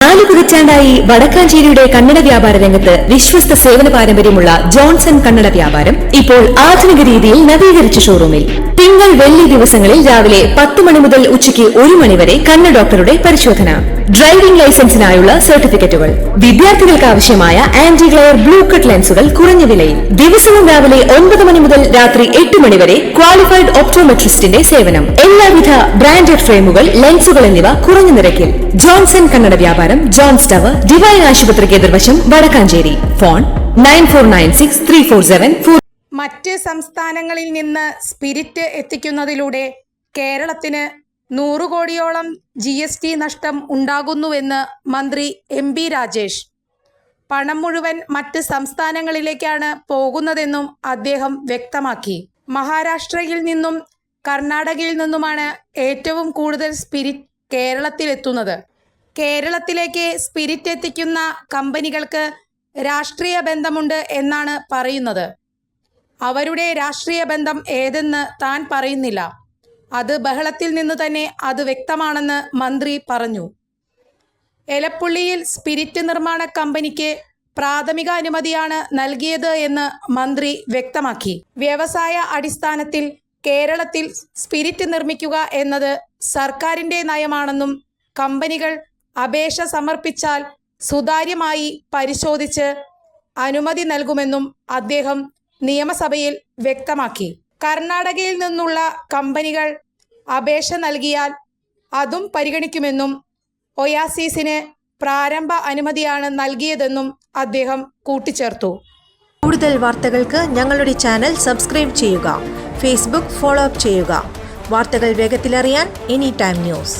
4 പതിറ്റാണ്ടായി വടക്കാഞ്ചേരിയുടെ കന്നഡ വ്യാപാര രംഗത്ത് വിശ്വസ്ത സേവന പാരമ്പര്യമുള്ള ജോൺസൺ കന്നഡ വ്യാപാരം ഇപ്പോൾ ആധുനിക രീതിയിൽ നവീകരിച്ച ഷോറൂമിൽ തിങ്കൾ വെള്ളി ദിവസങ്ങളിൽ രാവിലെ 10 മണി മുതൽ ഉച്ചയ്ക്ക് 1 മണി വരെ കണ്ണ് ഡോക്ടറുടെ പരിശോധന, ഡ്രൈവിംഗ് ലൈസൻസിനായുള്ള സർട്ടിഫിക്കറ്റുകൾ, വിദ്യാർത്ഥികൾക്ക് ആവശ്യമായ ആന്റി ഗ്ലെയർ ബ്ലൂ കട്ട് ലെൻസുകൾ കുറഞ്ഞ വിലയിൽ, ദിവസവും രാവിലെ 9 മണി മുതൽ രാത്രി 8 മണി വരെ ക്വാളിഫൈഡ് ഒപ്റ്റോമെട്രിസ്റ്റിന്റെ സേവനം, എല്ലാവിധ ബ്രാൻഡഡ് ഫ്രെയിമുകൾ, ലെൻസുകൾ എന്നിവ കുറഞ്ഞ നിരക്കിൽ. ജോൺസൺ കന്നഡ വ്യാപാരം, ജോൺസ് ടവർ, ഡിവൈൻ ആശുപത്രിക്ക് എതിർവശം, വടക്കാഞ്ചേരി. ഫോൺ 94963474. മറ്റ് സംസ്ഥാനങ്ങളിൽ നിന്ന് സ്പിരിറ്റ് എത്തിക്കുന്നതിലൂടെ കേരളത്തിന് 100 കോടിയോളം GST നഷ്ടം ഉണ്ടാകുന്നുവെന്ന് മന്ത്രി MB രാജേഷ്. പണം മുഴുവൻ മറ്റ് സംസ്ഥാനങ്ങളിലേക്കാണ് പോകുന്നതെന്നും അദ്ദേഹം വ്യക്തമാക്കി. മഹാരാഷ്ട്രയിൽ നിന്നും കർണാടകയിൽ നിന്നുമാണ് ഏറ്റവും കൂടുതൽ സ്പിരിറ്റ് കേരളത്തിലെത്തുന്നത്. കേരളത്തിലേക്ക് സ്പിരിറ്റ് എത്തിക്കുന്ന കമ്പനികൾക്ക് രാഷ്ട്രീയ ബന്ധമുണ്ട് എന്നാണ് പറയുന്നത്. അവരുടെ രാഷ്ട്രീയ ബന്ധം ഏതെന്ന് താൻ പറയുന്നില്ല. അത് ബഹളത്തിൽ നിന്ന് തന്നെ അത് വ്യക്തമാണെന്ന് മന്ത്രി പറഞ്ഞു. എലപ്പുള്ളിയിൽ സ്പിരിറ്റ് നിർമ്മാണ കമ്പനിക്ക് പ്രാഥമിക അനുമതിയാണ് നൽകിയത് എന്ന് മന്ത്രി വ്യക്തമാക്കി. വ്യവസായ അടിസ്ഥാനത്തിൽ കേരളത്തിൽ സ്പിരിറ്റ് നിർമ്മിക്കുക എന്നത് സർക്കാരിൻ്റെ നയമാണെന്നും കമ്പനികൾ അപേക്ഷ സമർപ്പിച്ചാൽ സുതാര്യമായി പരിശോധിച്ച് അനുമതി നൽകുമെന്നും അദ്ദേഹം നിയമസഭയിൽ വ്യക്തമാക്കി. കർണാടകയിൽ നിന്നുള്ള കമ്പനികൾ അപേക്ഷ നൽകിയാൽ അതും പരിഗണിക്കുമെന്നും ഒയാസിസിന് പ്രാരംഭ അനുമതിയാണ് നൽകിയതെന്നും അദ്ദേഹം കൂട്ടിച്ചേർത്തു. കൂടുതൽ വാർത്തകൾക്ക് ഞങ്ങളുടെ ചാനൽ സബ്സ്ക്രൈബ് ചെയ്യുക. ഫേസ്ബുക്ക് ഫോളോ അപ്പ് ചെയ്യുക. വാർത്തകൾ വേഗത്തിലറിയാൻ Anytime News.